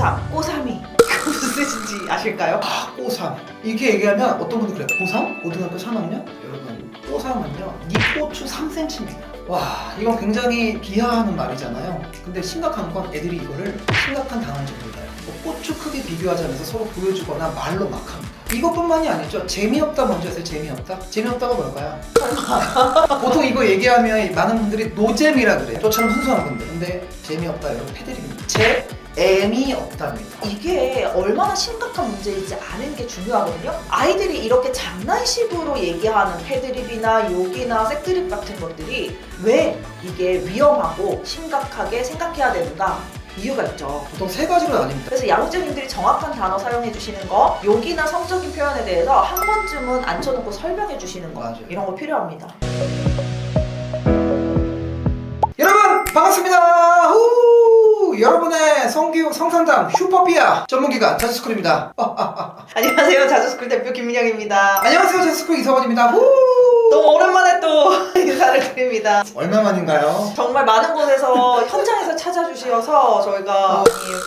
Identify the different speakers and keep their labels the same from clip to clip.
Speaker 1: 고3, 고3이 무슨 뜻인지 아실까요?
Speaker 2: 아, 고3. 이렇게 얘기하면 어떤 분들 그래요. 고3? 고등학교 3학년? 여러분, 고3은요, 니 고추 3cm입니다. 와, 이건 굉장히 비하하는 말이잖아요. 근데 심각한 건 애들이 이거를 심각한 단어인지 몰라요. 뭐 고추 크기 비교하자면서 서로 보여주거나 말로 막 합니다. 이것뿐만이 아니죠. 재미없다 먼저 했어요. 재미없다? 재미없다가 뭘까요? 보통 이거 얘기하면 많은 분들이 노잼이라 그래요. 저처럼 순수한 분들. 근데 재미없다 여러분 패드립니다. 재미 없답니다.
Speaker 1: 이게 얼마나 심각한 문제인지 아는 게 중요하거든요. 아이들이 이렇게 장난식으로 얘기하는 패드립이나 욕이나 색드립 같은 것들이 왜 이게 위험하고 심각하게 생각해야 되는가? 이유가 있죠.
Speaker 2: 보통 세 가지로 나뉩니다.
Speaker 1: 그래서 양육자님들이 정확한 단어 사용해 주시는 거, 욕이나 성적인 표현에 대해서 한 번쯤은 앉혀놓고 설명해 주시는 거,
Speaker 2: 맞아요.
Speaker 1: 이런 거 필요합니다.
Speaker 2: 여러분 반갑습니다. 후! 여러분의 성교육 성상담 슈퍼피아 전문기관 자주스쿨입니다.
Speaker 1: 안녕하세요. 자주스쿨 대표 김민영입니다.
Speaker 2: 안녕하세요. 자주스쿨 이서원입니다. 후!
Speaker 1: 너무 오랜만에 또 인사를 드립니다.
Speaker 2: 얼마만인가요?
Speaker 1: 정말 많은 곳에서 현장에서 찾아주셔서 저희가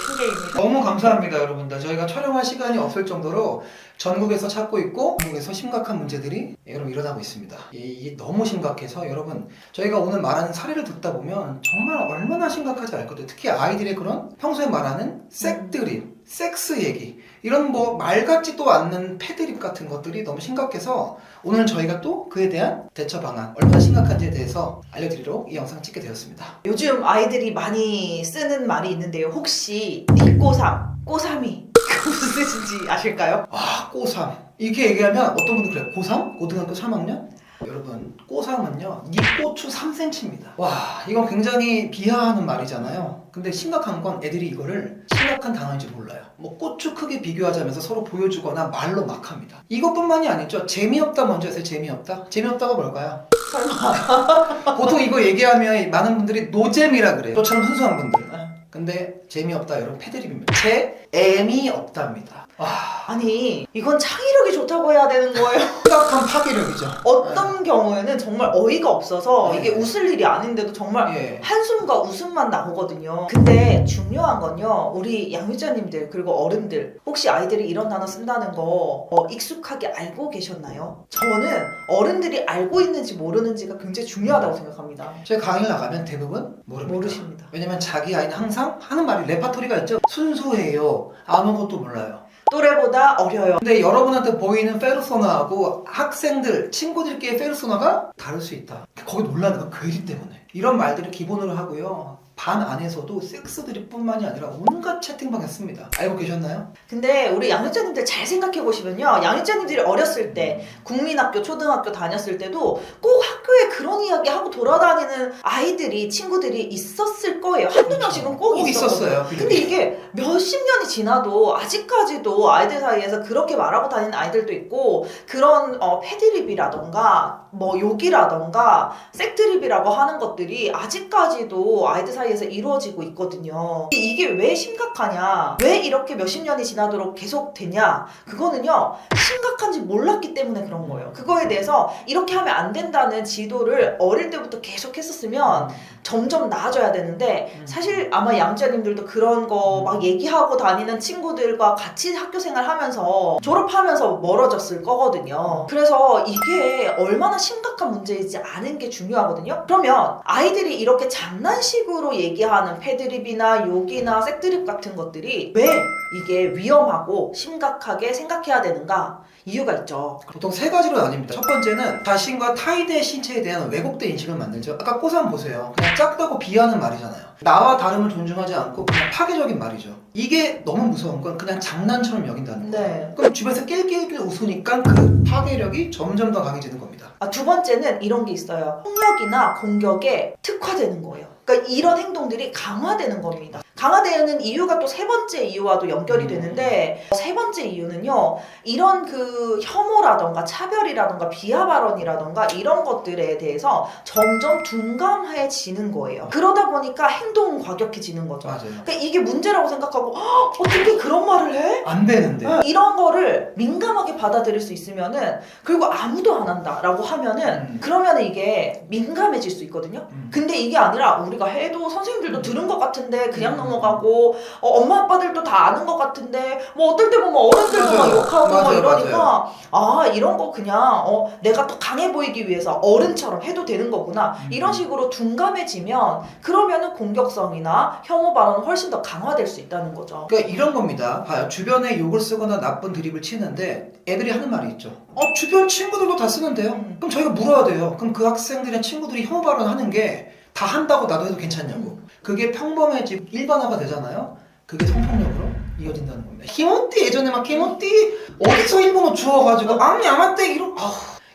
Speaker 1: 핑계입니다.
Speaker 2: 너무 감사합니다, 여러분들. 저희가 촬영할 시간이 없을 정도로 전국에서 찾고 있고 한국에서 심각한 문제들이 여러분 일어나고 있습니다. 이게 너무 심각해서 여러분 저희가 오늘 말하는 사례를 듣다 보면 정말 얼마나 심각하지 알 거예요. 특히 아이들의 그런 평소에 말하는 색드립, 섹스 얘기 이런 뭐 말 같지도 않는 패드립 같은 것들이 너무 심각해서 오늘 저희가 또 그에 대한 대처 방안 얼마나 심각한지에 대해서 알려드리러 이 영상 찍게 되었습니다.
Speaker 1: 요즘 아이들이 많이 쓰는 말이 있는데요. 혹시 니꼬삼, 꼬삼이 무슨 뜻인지 아실까요?
Speaker 2: 아, 고3. 이렇게 얘기하면 어떤 분들 그래요. 고3? 고등학교 3학년? 여러분, 고3은요, 니 고추 3cm입니다. 와, 이건 굉장히 비하하는 말이잖아요. 근데 심각한 건 애들이 이거를 심각한 단어인지 몰라요. 뭐 고추 크기 비교하자면서 서로 보여주거나 말로 막 합니다. 이것뿐만이 아니죠. 재미없다 먼저 했어요. 재미없다? 재미없다가 뭘까요?
Speaker 1: 설마.
Speaker 2: 보통 이거 얘기하면 많은 분들이 노잼이라 그래요. 저처럼 순수한 분들. 근데 재미없다 여러분 패드립입니다. 재미 없답니다. 와,
Speaker 1: 아니 이건 창의력이 좋다고 해야 되는 거예요.
Speaker 2: 심각한 파괴력이죠.
Speaker 1: 어떤 경우에는 정말 어이가 없어서
Speaker 2: 네.
Speaker 1: 이게 웃을 일이 아닌데도 정말
Speaker 2: 예.
Speaker 1: 한숨과 웃음만 나오거든요. 근데 중요한 건요, 우리 양육자님들 그리고 어른들 혹시 아이들이 이런 단어 쓴다는 거 익숙하게 알고 계셨나요? 저는 어른들이 알고 있는지 모르는지가 굉장히 중요하다고 생각합니다.
Speaker 2: 저희 강의를 나가면 대부분 모릅니다.
Speaker 1: 모르십니다.
Speaker 2: 왜냐면 자기 아이는 항상 하는 말이 레파토리가 있죠. 순수해요. 아무것도 몰라요.
Speaker 1: 또래보다 어려요.
Speaker 2: 근데 여러분한테 보이는 페르소나하고 학생들, 친구들끼리의 페르소나가 다를 수 있다. 거기 놀라는 건 괴리 때문에. 이런 말들을 기본으로 하고요. 반 안에서도 섹스들이 뿐만이 아니라 온갖 채팅방에 씁니다. 알고 계셨나요?
Speaker 1: 근데 우리 양육자님들 잘 생각해 보시면요, 양육자님들이 어렸을 때 국민학교, 초등학교 다녔을 때도 꼭 학교에 그런 이야기 하고 돌아다니는 아이들이, 친구들이 있었을 거예요. 한두 명씩은 꼭
Speaker 2: 있었어요.
Speaker 1: 근데 이게 몇십 년이 지나도 아직까지도 아이들 사이에서 그렇게 말하고 다니는 아이들도 있고, 그런 패드립이라던가 뭐 욕이라던가 색드립이라고 하는 것들이 아직까지도 아이들 사이에서 이루어지고 있거든요. 이게 왜 심각하냐, 왜 이렇게 몇십 년이 지나도록 계속 되냐, 그거는요 심각한지 몰랐기 때문에 그런 거예요. 그거에 대해서 이렇게 하면 안 된다는 지도를 어릴 때부터 계속 했었으면 점점 나아져야 되는데, 사실 아마 양자님들도 그런 거 막 얘기하고 다니는 친구들과 같이 학교 생활하면서 졸업하면서 멀어졌을 거거든요. 그래서 이게 얼마나 심각한 문제인지 아는 게 중요하거든요. 그러면 아이들이 이렇게 장난식으로 얘기하는 패드립이나 욕이나 색드립 같은 것들이 왜 이게 위험하고 심각하게 생각해야 되는가? 이유가 있죠.
Speaker 2: 보통 세 가지로 나뉩니다. 첫 번째는 자신과 타인의 신체에 대한 왜곡된 인식을 만들죠. 아까 고3 보세요. 그냥 작다고 비하하는 말이잖아요. 나와 다름을 존중하지 않고 그냥 파괴적인 말이죠. 이게 너무 무서운 건 그냥 장난처럼 여긴다는 거예요.
Speaker 1: 네.
Speaker 2: 그럼 주변에서 낄낄낄 웃으니까 그 파괴력이 점점 더 강해지는 겁니다.
Speaker 1: 두 번째는 이런 게 있어요. 폭력이나 공격에 특화되는 거예요. 그러니까 이런 행동들이 강화되는 겁니다. 강화되는 이유가 또 세 번째 이유와도 연결이 되는데, 세 번째 이유는요, 이런 그 혐오라던가 차별이라던가 비하 발언이라던가 이런 것들에 대해서 점점 둔감해지는 거예요. 그러다 보니까 행동은 과격해지는 거죠.
Speaker 2: 맞아요.
Speaker 1: 그러니까 이게 문제라고 생각하고 어떻게 그런 말을 해?
Speaker 2: 안 되는데.
Speaker 1: 이런 거를 민감하게 받아들일 수 있으면은, 그리고 아무도 안 한다라고 하면은 그러면은 이게 민감해질 수 있거든요. 근데 이게 아니라 우리가 해도 선생님들도 들은 것 같은데 그냥 넘어가고 엄마 아빠들도 다 아는 것 같은데 뭐 어떨 때 보면 어른들도 막
Speaker 2: 맞아요.
Speaker 1: 욕하고 막
Speaker 2: 맞아요,
Speaker 1: 이러니까 아 이런 거 그냥 내가 또 강해 보이기 위해서 어른처럼 해도 되는 거구나 이런 식으로 둔감해지면 그러면은 공격성이나 혐오 발언은 훨씬 더 강화될 수 있다는 거죠.
Speaker 2: 그러니까 이런 겁니다. 봐요. 주변에 욕을 쓰거나 나쁜 드립을 치는데 애들이 하는 말이 있죠. 주변 친구들도 다 쓰는데요. 그럼 저희가 물어야 돼요. 그럼 그 학생들이나 친구들이 혐오 발언하는 게 다 한다고 나도 해도 괜찮냐고. 그게 평범해지고 일반화가 되잖아요. 그게 성폭력으로 이어진다는 겁니다. 히모띠 예전에 막 히모띠 어디서 일본어 주워가지고 아마떼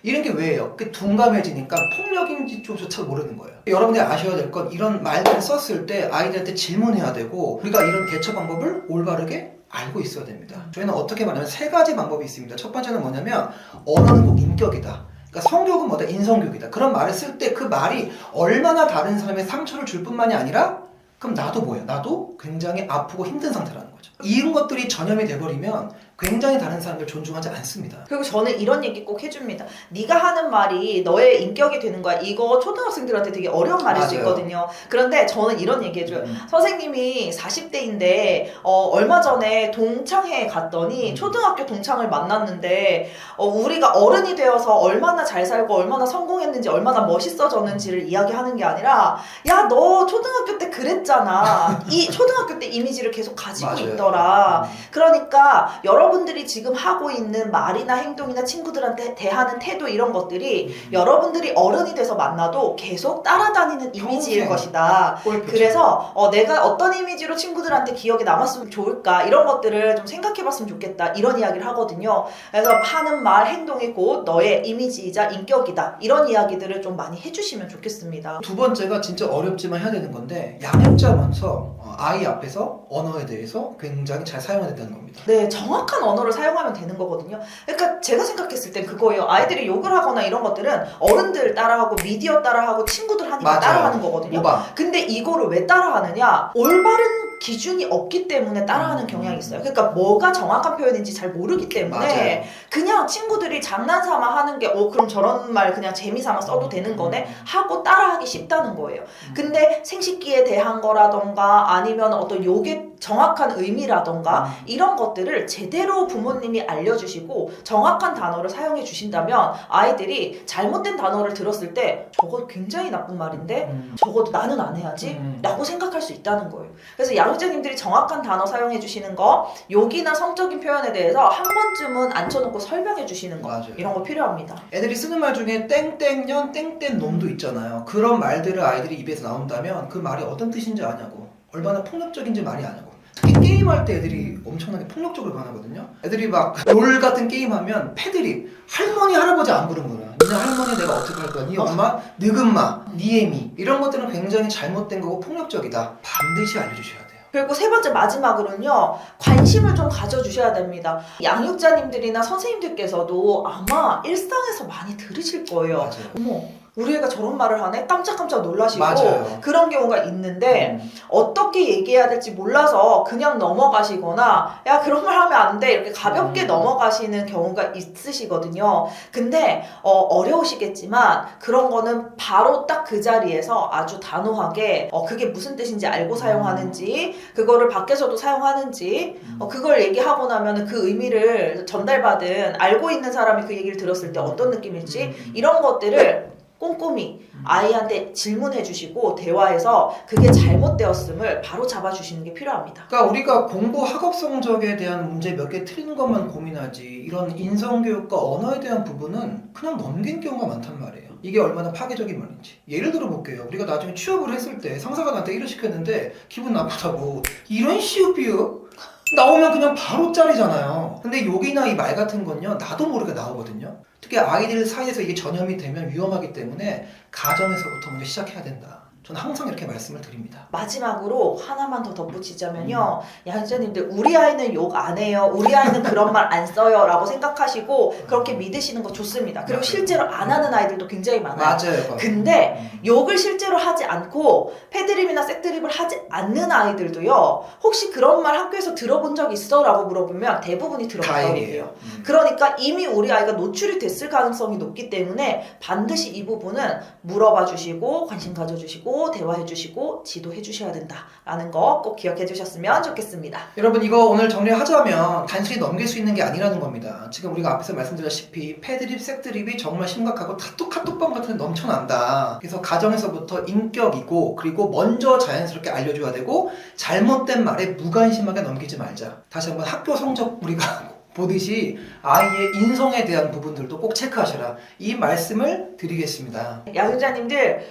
Speaker 2: 이런 게 왜예요? 그 둔감해지니까 폭력인지 조차 모르는 거예요. 여러분들이 아셔야 될 건 이런 말들을 썼을 때 아이들한테 질문해야 되고 우리가 이런 대처 방법을 올바르게 알고 있어야 됩니다. 저희는 어떻게 말하면 세 가지 방법이 있습니다. 첫 번째는 뭐냐면 언어는 꼭 인격이다. 그러니까 성교육은 뭐다? 인성교육이다. 그런 말을 쓸 때 그 말이 얼마나 다른 사람의 상처를 줄 뿐만이 아니라 그럼 나도 뭐예요? 나도 굉장히 아프고 힘든 상태라는 거죠. 이런 것들이 전염이 돼버리면 굉장히 다른 사람들 존중하지 않습니다.
Speaker 1: 그리고 저는 이런 얘기 꼭 해줍니다. 네가 하는 말이 너의 인격이 되는 거야. 이거 초등학생들한테 되게 어려운 말일 수
Speaker 2: 맞아요.
Speaker 1: 있거든요. 그런데 저는 이런 얘기 해줘요. 선생님이 40대인데 얼마 전에 동창회에 갔더니 초등학교 동창을 만났는데 우리가 어른이 되어서 얼마나 잘 살고 얼마나 성공했는지 얼마나 멋있어졌는지를 이야기하는 게 아니라 야 너 초등학교 때 그랬잖아. 이 초등학교 때 이미지를 계속 가지고
Speaker 2: 맞아요.
Speaker 1: 있더라. 그러니까 여러분들이 지금 하고 있는 말이나 행동이나 친구들한테 대하는 태도 이런 것들이 여러분들이 어른이 돼서 만나도 계속 따라다니는 이미지일 것이다. 그래서 내가 어떤 이미지로 친구들한테 기억에 남았으면 좋을까 이런 것들을 좀 생각해봤으면 좋겠다 이런 이야기를 하거든요. 그래서 하는 말, 행동이 곧 너의 이미지이자 인격이다 이런 이야기들을 좀 많이 해주시면 좋겠습니다.
Speaker 2: 두 번째가 진짜 어렵지만 해야 되는 건데 양육자면서 아이 앞에서 언어에 대해서 굉장히 잘 사용해야 된다는 겁니다.
Speaker 1: 네, 정확한 언어를 사용하면 되는 거거든요. 그러니까 제가 생각했을 땐 그거예요. 아이들이 욕을 하거나 이런 것들은 어른들 따라하고 미디어 따라하고 친구들 하니까
Speaker 2: 맞아요.
Speaker 1: 따라하는 거거든요.
Speaker 2: 모방.
Speaker 1: 근데 이거를 왜 따라하느냐? 올바른 기준이 없기 때문에 따라하는 경향이 있어요. 그러니까 뭐가 정확한 표현인지 잘 모르기 때문에
Speaker 2: 맞아요.
Speaker 1: 그냥 친구들이 장난삼아 하는 게 그럼 저런 말 그냥 재미삼아 써도 되는 거네 하고 따라하기 쉽다는 거예요. 근데 생식기에 대한 거라던가 아니면 어떤 욕의 정확한 의미라던가 이런 것들을 제대로 부모님이 알려주시고 정확한 단어를 사용해 주신다면 아이들이 잘못된 단어를 들었을 때 저거 굉장히 나쁜 말인데 적어도 나는 안 해야지 라고 생각할 수 있다는 거예요. 그래서 양육자님들이 정확한 단어 사용해 주시는 거 욕이나 성적인 표현에 대해서 한 번쯤은 앉혀놓고 설명해 주시는 거
Speaker 2: 맞아요.
Speaker 1: 이런 거 필요합니다.
Speaker 2: 애들이 쓰는 말 중에 땡땡년, 땡땡놈도 있잖아요. 그런 말들을 아이들이 입에서 나온다면 그 말이 어떤 뜻인지 아냐고 얼마나 폭력적인지 말이 아냐고 특히 게임할 때 애들이 엄청나게 폭력적으로 변하거든요. 애들이 막 롤 같은 게임하면 패들이 할머니 할아버지 안 부르는 거야. 니네 할머니 내가 어떻게 할 거야? 니 엄마 느금마 니 애미 이런 것들은 굉장히 잘못된 거고 폭력적이다. 반드시 알려주셔야 돼요.
Speaker 1: 그리고 세 번째 마지막으로는요 관심을 좀 가져주셔야 됩니다. 양육자님들이나 선생님들께서도 아마 일상에서 많이 들으실 거예요.
Speaker 2: 맞아요.
Speaker 1: 어머 우리 애가 저런 말을 하네? 깜짝깜짝 놀라시고
Speaker 2: 맞아요.
Speaker 1: 그런 경우가 있는데 어떻게 얘기해야 될지 몰라서 그냥 넘어가시거나 야 그런 말 하면 안 돼 이렇게 가볍게 넘어가시는 경우가 있으시거든요. 근데 어려우시겠지만 그런 거는 바로 딱 그 자리에서 아주 단호하게 그게 무슨 뜻인지 알고 사용하는지 그거를 밖에서도 사용하는지 그걸 얘기하고 나면 그 의미를 전달받은 알고 있는 사람이 그 얘기를 들었을 때 어떤 느낌일지 이런 것들을 꼼꼼히 아이한테 질문해 주시고 대화해서 그게 잘못되었음을 바로 잡아주시는 게 필요합니다.
Speaker 2: 그러니까 우리가 공부 학업 성적에 대한 문제 몇 개 틀린 것만 고민하지 이런 인성교육과 언어에 대한 부분은 그냥 넘긴 경우가 많단 말이에요. 이게 얼마나 파괴적인 말인지. 예를 들어 볼게요. 우리가 나중에 취업을 했을 때 상사가 나한테 일을 시켰는데 기분 나쁘다고 이런 시우비읍 나오면 그냥 바로 짜리잖아요. 근데 욕이나 이 말 같은 건요 나도 모르게 나오거든요. 특히 아이들 사이에서 이게 전염이 되면 위험하기 때문에 가정에서부터 먼저 시작해야 된다. 저는 항상 이렇게 말씀을 드립니다.
Speaker 1: 마지막으로 하나만 더 덧붙이자면요. 양육자님들 우리 아이는 욕 안 해요. 우리 아이는 그런 말 안 써요. 라고 생각하시고 그렇게 믿으시는 거 좋습니다. 그리고
Speaker 2: 맞아요.
Speaker 1: 실제로 안 하는 아이들도 굉장히 많아요.
Speaker 2: 맞아요.
Speaker 1: 근데 욕을 실제로 하지 않고 패드립이나 색드립을 하지 않는 아이들도요. 혹시 그런 말 학교에서 들어본 적 있어? 라고 물어보면 대부분이 들어봤다고 해요. 그러니까 이미 우리 아이가 노출이 됐을 가능성이 높기 때문에 반드시 이 부분은 물어봐 주시고 관심 가져주시고 만나고 대화해주시고 지도해주셔야 된다라는 거 꼭 기억해주셨으면 좋겠습니다.
Speaker 2: 여러분 이거 오늘 정리하자면 단순히 넘길 수 있는 게 아니라는 겁니다. 지금 우리가 앞에서 말씀드렸다시피 패드립, 색드립이 정말 심각하고 카톡방 같은 데 넘쳐난다. 그래서 가정에서부터 인격이고 그리고 먼저 자연스럽게 알려줘야 되고 잘못된 말에 무관심하게 넘기지 말자. 다시 한번 학교 성적 우리가 보듯이 아이의 인성에 대한 부분들도 꼭 체크하셔라. 이 말씀을 드리겠습니다.
Speaker 1: 양육자님들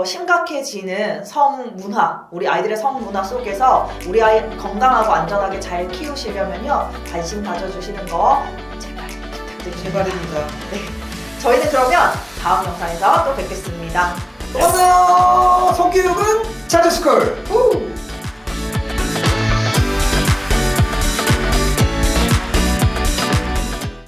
Speaker 1: 심각해지는 성문화, 우리 아이들의 성문화 속에서 우리 아이 건강하고 안전하게 잘 키우시려면요 관심 가져주시는 거 제발 부탁드립니다.
Speaker 2: 제발입니다.
Speaker 1: 네, 저희는 그러면 다음 영상에서 또 뵙겠습니다.
Speaker 2: 또 만나요. 성교육은 차트스쿨.